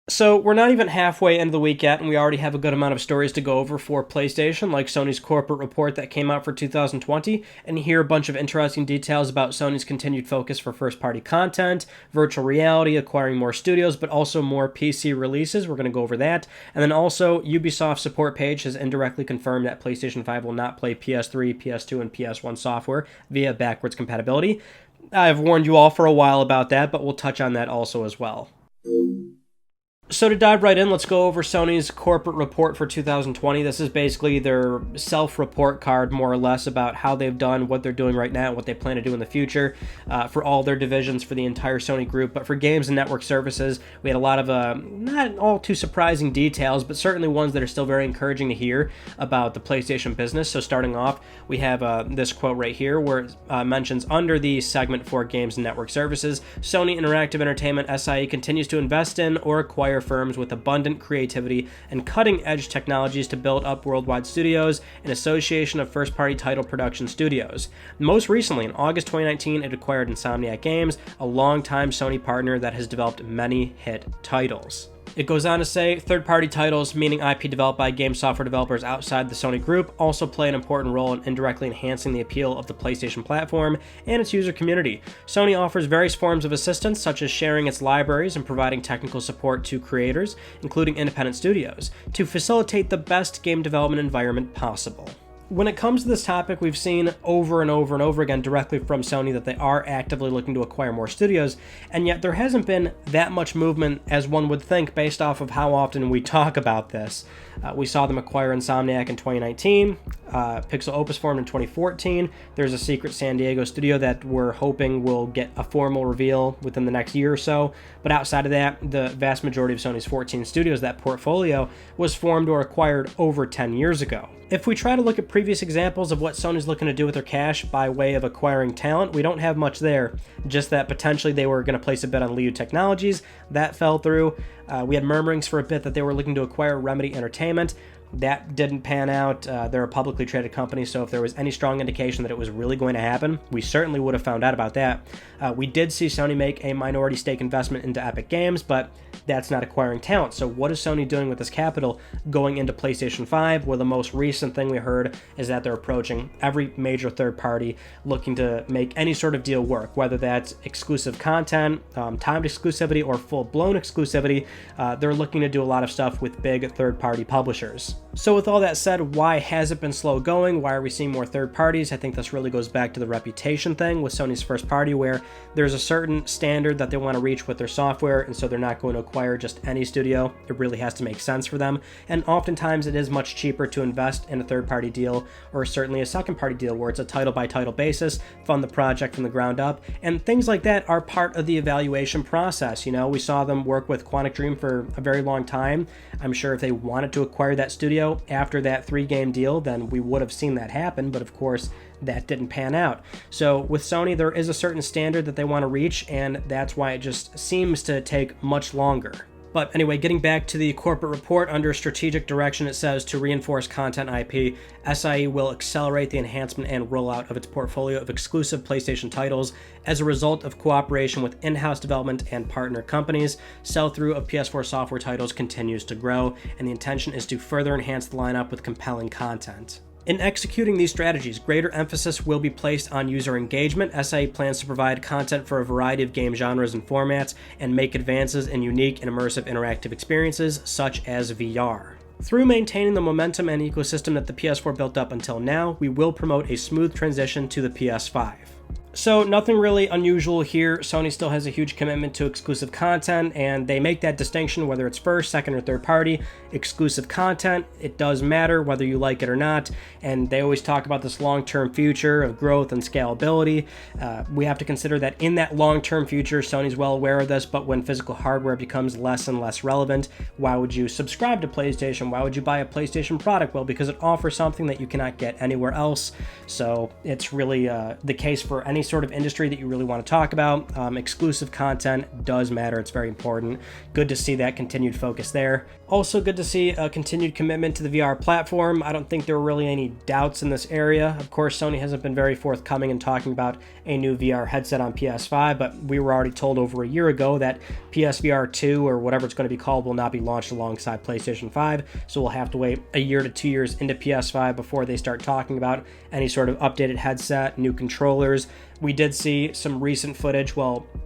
So we're not even halfway into the week yet, and we already have a good amount of stories to go over for PlayStation, like Sony's corporate report that came out for 2020, and hear a bunch of interesting details about Sony's continued focus for first-party content, virtual reality, acquiring more studios, but also more PC releases. We're going to go over that. And then also, Ubisoft's support page has indirectly confirmed that PlayStation 5 will not play PS3, PS2, and PS1 software via backwards compatibility. I've warned you all for a while about that, but we'll touch on that also as well. So to dive right in, let's go over Sony's corporate report for 2020. This is basically their self-report card, more or less, about how they've done, what they're doing right now, and what they plan to do in the future for all their divisions for the entire Sony group. But for games and network services, we had a lot of not all too surprising details, but certainly ones that are still very encouraging to hear about the PlayStation business. So starting off, we have this quote right here where it mentions, under the segment for games and network services, Sony Interactive Entertainment SIE continues to invest in or acquire firms with abundant creativity and cutting-edge technologies to build up worldwide studios, an association of first-party title production studios. Most recently, in August 2019, it acquired Insomniac Games, a longtime Sony partner that has developed many hit titles. It goes on to say, third-party titles, meaning IP developed by game software developers outside the Sony group, also play an important role in indirectly enhancing the appeal of the PlayStation platform and its user community. Sony offers various forms of assistance, such as sharing its libraries and providing technical support to creators, including independent studios, to facilitate the best game development environment possible. When it comes to this topic, we've seen over and over and over again directly from Sony that they are actively looking to acquire more studios, and yet there hasn't been that much movement as one would think based off of how often we talk about this. We saw them acquire Insomniac in 2019, Pixel Opus formed in 2014. There's a secret San Diego studio that we're hoping will get a formal reveal within the next year or so, but outside of that, the vast majority of Sony's 14 studios, that portfolio, was formed or acquired over 10 years ago. If we try to look at previous examples of what Sony's looking to do with their cash by way of acquiring talent, we don't have much there. Just that potentially they were going to place a bet on Liu Technologies. That fell through. We had murmurings for a bit that they were looking to acquire Remedy Entertainment. That didn't pan out. They're a publicly traded company, so if there was any strong indication that it was really going to happen, we certainly would have found out about that. We did see Sony make a minority stake investment into Epic Games, but that's not acquiring talent. So what is Sony doing with this capital going into PlayStation 5? Well, the most recent thing we heard is that they're approaching every major third party looking to make any sort of deal work, whether that's exclusive content, timed exclusivity, or full-blown exclusivity. They're looking to do a lot of stuff with big third-party publishers. So with all that said, why has it been slow going? Why are we seeing more third parties? I think this really goes back to the reputation thing with Sony's first party, where there's a certain standard that they want to reach with their software, and so they're not going to acquire just any studio. It really has to make sense for them, and oftentimes it is much cheaper to invest in a third party deal, or certainly a second party deal where it's a title by title basis, fund the project from the ground up, and things like that are part of the evaluation process. You know, we saw them work with Quantic Dream for a very long time. I'm sure if they wanted to acquire that studio after that 3-game deal, then we would have seen that happen, but of course that didn't pan out. So with Sony, there is a certain standard that they want to reach, and that's why it just seems to take much longer. But anyway, getting back to the corporate report, under strategic direction, it says to reinforce content IP, SIE will accelerate the enhancement and rollout of its portfolio of exclusive PlayStation titles as a result of cooperation with in-house development and partner companies. Sell-through of PS4 software titles continues to grow, and the intention is to further enhance the lineup with compelling content. In executing these strategies, greater emphasis will be placed on user engagement. SIE plans to provide content for a variety of game genres and formats and make advances in unique and immersive interactive experiences, such as VR. Through maintaining the momentum and ecosystem that the PS4 built up until now, we will promote a smooth transition to the PS5. So nothing really unusual here. Sony still has a huge commitment to exclusive content, and they make that distinction whether it's first, second, or third party. Exclusive content, it does matter whether you like it or not, and they always talk about this long-term future of growth and scalability. We have to consider that in that long-term future, Sony's well aware of this, but when physical hardware becomes less and less relevant, why would you subscribe to PlayStation? Why would you buy a PlayStation product? Well, because it offers something that you cannot get anywhere else. So it's really the case for for any sort of industry that you really want to talk about. Exclusive content does matter. It's very important. Good to see that continued focus there. Also good to see a continued commitment to the VR platform. I don't think there were really any doubts in this area. Of course, Sony hasn't been very forthcoming in talking about a new VR headset on PS5, but we were already told over a year ago that PSVR 2, or whatever it's going to be called, will not be launched alongside PlayStation 5, so we'll have to wait a year to 2 years into PS5 before they start talking about any sort of updated headset, new controllers. We did see some recent footage,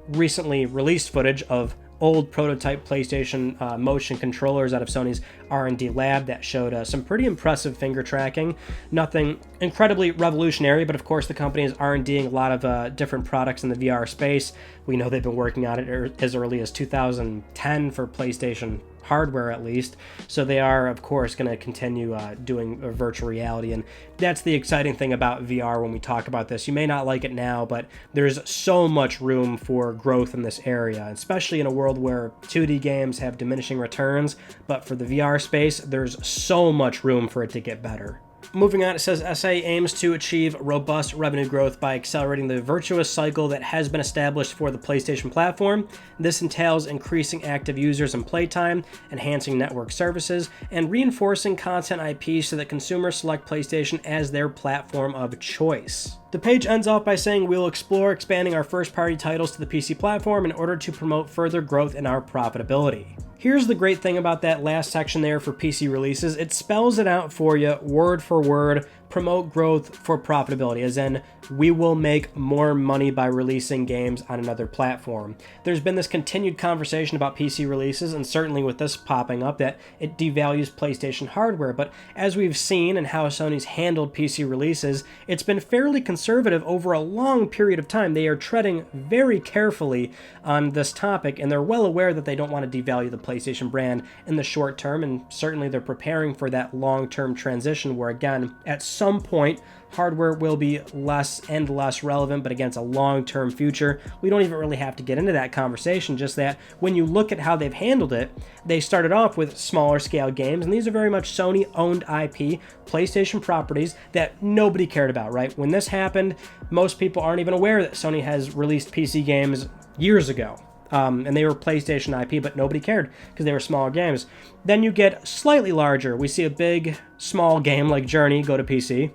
recently released footage of old prototype PlayStation motion controllers out of Sony's R&D lab that showed some pretty impressive finger tracking. Nothing incredibly revolutionary, but of course the company is R&Ding a lot of different products in the VR space. We know they've been working on it as early as 2010 for PlayStation hardware, at least, so they are of course going to continue doing virtual reality, and that's the exciting thing about VR when we talk about this. You may not like it now, but there's so much room for growth in this area, especially in a world where 2D games have diminishing returns, but for the VR space there's so much room for it to get better. Moving on, it says SA aims to achieve robust revenue growth by accelerating the virtuous cycle that has been established for the PlayStation platform. This entails increasing active users and playtime, enhancing network services, and reinforcing content IP so that consumers select PlayStation as their platform of choice. The page ends off by saying we'll explore expanding our first-party titles to the PC platform in order to promote further growth in our profitability. Here's the great thing about that last section there for PC releases. It spells it out for you word for word. Promote growth for profitability, as in we will make more money by releasing games on another platform. There's been this continued conversation about PC releases, and certainly with this popping up, that it devalues PlayStation hardware, but as we've seen and how Sony's handled PC releases, it's been fairly conservative over a long period of time. They are treading very carefully on this topic, and they're well aware that they don't want to devalue the PlayStation brand in the short term, and certainly they're preparing for that long-term transition where, again, at some point, hardware will be less and less relevant, but again, it's a long-term future. We don't even really have to get into that conversation, just that when you look at how they've handled it, they started off with smaller scale games, and these are very much Sony-owned IP, PlayStation properties that nobody cared about, right? When this happened, most people aren't even aware that Sony has released PC games years ago. And they were PlayStation IP, but nobody cared because they were smaller games. Then you get slightly larger. We see a big, small game like Journey go to PC.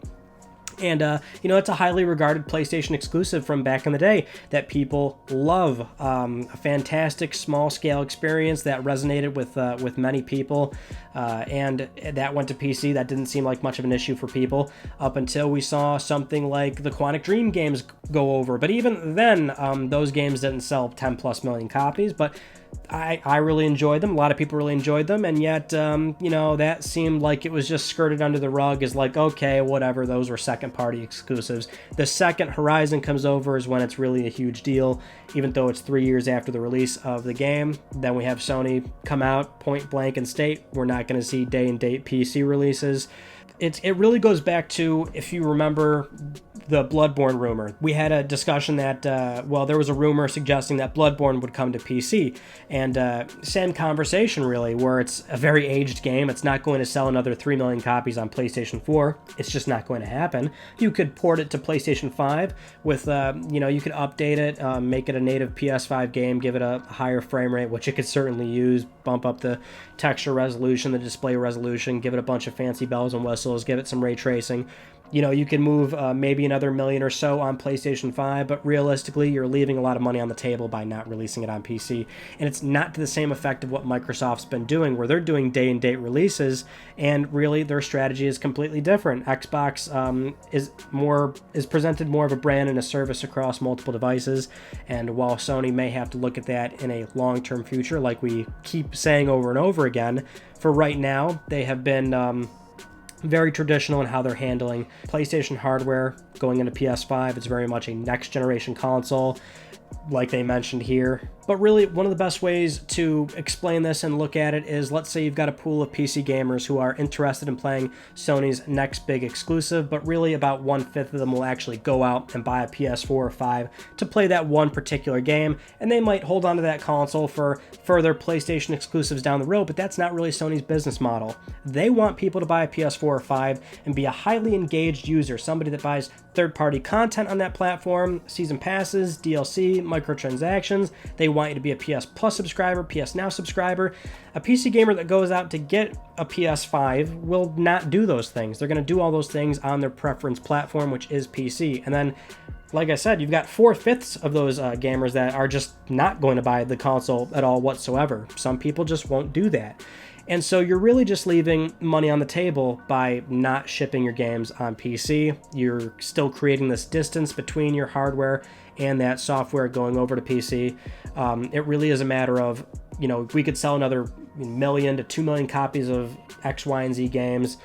And, it's a highly regarded PlayStation exclusive from back in the day that people love. A fantastic small-scale experience that resonated with many people, and that went to PC. That didn't seem like much of an issue for people up until we saw something like the Quantic Dream games go over. But even then, those games didn't sell 10+ million copies, but I really enjoyed them. A lot of people really enjoyed them, and yet, that seemed like it was just skirted under the rug as like, okay, whatever, those were second-party exclusives. The second Horizon comes over is when it's really a huge deal, even though it's 3 years after the release of the game. Then we have Sony come out point blank and state, we're not going to see day-and-date PC releases. It really goes back to, if you remember, the Bloodborne rumor. We had a discussion that, there was a rumor suggesting that Bloodborne would come to PC, and same conversation really, where it's a very aged game. It's not going to sell another 3 million copies on PlayStation 4. It's just not going to happen. You could port it to PlayStation 5 with, you could update it, make it a native PS5 game, give it a higher frame rate, which it could certainly use, bump up the texture resolution, the display resolution, give it a bunch of fancy bells and whistles, give it some ray tracing. You can move maybe another million or so on PlayStation 5, but realistically, you're leaving a lot of money on the table by not releasing it on PC. And it's not to the same effect of what Microsoft's been doing, where they're doing day-and-date releases, and really their strategy is completely different. Xbox is presented more of a brand and a service across multiple devices, and while Sony may have to look at that in a long-term future, like we keep saying over and over again, for right now, they have been very traditional in how they're handling PlayStation hardware going into PS5. It's very much a next generation console. like they mentioned here. But really, one of the best ways to explain this and look at it is, let's say you've got a pool of PC gamers who are interested in playing Sony's next big exclusive, but really about 1/5 of them will actually go out and buy a PS4 or 5 to play that one particular game, and they might hold on to that console for further PlayStation exclusives down the road, but that's not really Sony's business model. They want people to buy a PS4 or 5 and be a highly engaged user, somebody that buys third-party content on that platform, season passes, DLC, microtransactions. They want you to be a PS Plus subscriber, PS Now subscriber. A PC gamer that goes out to get a PS5 will not do those things. They're going to do all those things on their preference platform, which is PC. And then, like I said, you've got 4/5 of those gamers that are just not going to buy the console at all whatsoever. Some people just won't do that. And so you're really just leaving money on the table by not shipping your games on PC. You're still creating this distance between your hardware and that software going over to PC. It really is a matter of, if we could sell another 1 million to 2 million copies of X, Y, and Z games,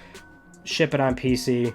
ship it on PC,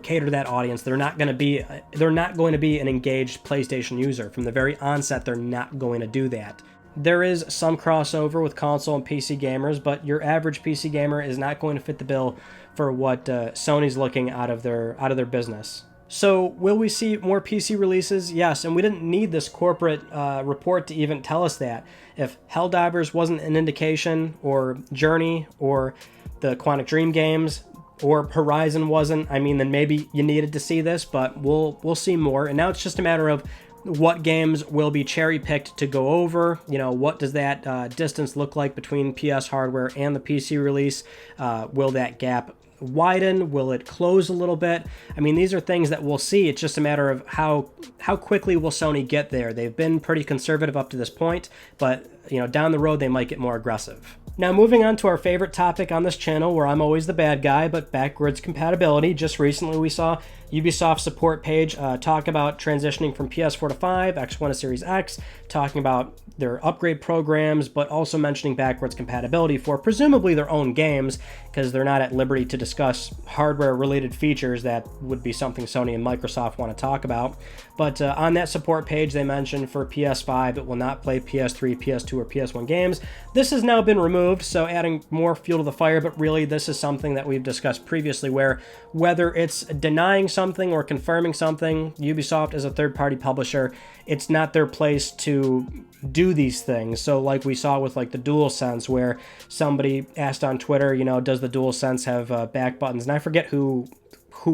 cater to that audience. They're not going to be an engaged PlayStation user. From the very onset, they're not going to do that. There is some crossover with console and PC gamers, but your average PC gamer is not going to fit the bill for what Sony's looking out of their business. So will we see more PC releases? Yes, and we didn't need this corporate report to even tell us that. If Helldivers wasn't an indication, or Journey, or the Quantic Dream games, or Horizon wasn't, then maybe you needed to see this, but we'll see more. And now it's just a matter of what games will be cherry-picked to go over. What does that distance look like between PS hardware and the PC release? Will that gap widen? Will it close a little bit? These are things that we'll see. It's just a matter of how quickly will Sony get there. They've been pretty conservative up to this point, but down the road they might get more aggressive. Now, moving on to our favorite topic on this channel, where I'm always the bad guy, but backwards compatibility. Just recently we saw Ubisoft support page talk about transitioning from PS4 to 5, X1 to Series X, talking about their upgrade programs, but also mentioning backwards compatibility for presumably their own games, because they're not at liberty to discuss hardware-related features. That would be something Sony and Microsoft want to talk about. But on that support page, they mentioned for PS5, it will not play PS3, PS2, or PS1 games. This has now been removed, so adding more fuel to the fire, but really this is something that we've discussed previously, where whether it's denying something or confirming something, Ubisoft is a third-party publisher. It's not their place to do these things. So like we saw with the DualSense, where somebody asked on Twitter, does the DualSense have back buttons? And I forget who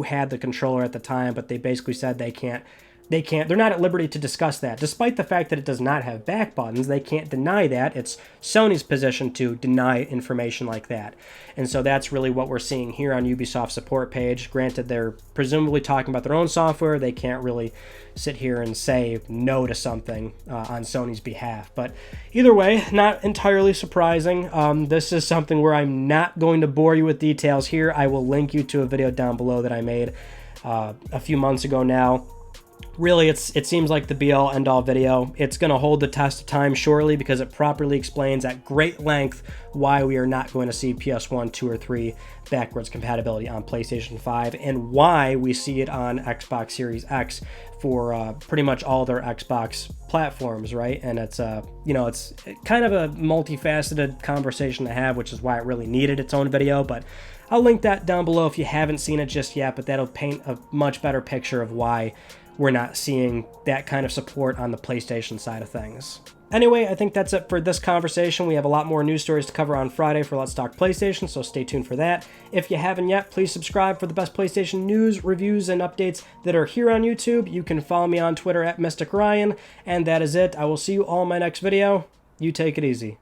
had the controller at the time, but they basically said they're not at liberty to discuss that. Despite the fact that it does not have back buttons, they can't deny that. It's Sony's position to deny information like that. And so that's really what we're seeing here on Ubisoft's support page. Granted, they're presumably talking about their own software. They can't really sit here and say no to something on Sony's behalf. But either way, not entirely surprising. This is something where I'm not going to bore you with details here. I will link you to a video down below that I made a few months ago now. Really, it seems like the be-all, end-all video. It's going to hold the test of time surely, because it properly explains at great length why we are not going to see PS1, 2, or 3 backwards compatibility on PlayStation 5, and why we see it on Xbox Series X for pretty much all their Xbox platforms, right? And it's it's kind of a multifaceted conversation to have, which is why it really needed its own video. But I'll link that down below if you haven't seen it just yet. But that'll paint a much better picture of why we're not seeing that kind of support on the PlayStation side of things. Anyway, I think that's it for this conversation. We have a lot more news stories to cover on Friday for Let's Talk PlayStation, so stay tuned for that. If you haven't yet, please subscribe for the best PlayStation news, reviews, and updates that are here on YouTube. You can follow me on Twitter at Mystic Ryan, and that is it. I will see you all in my next video. You take it easy.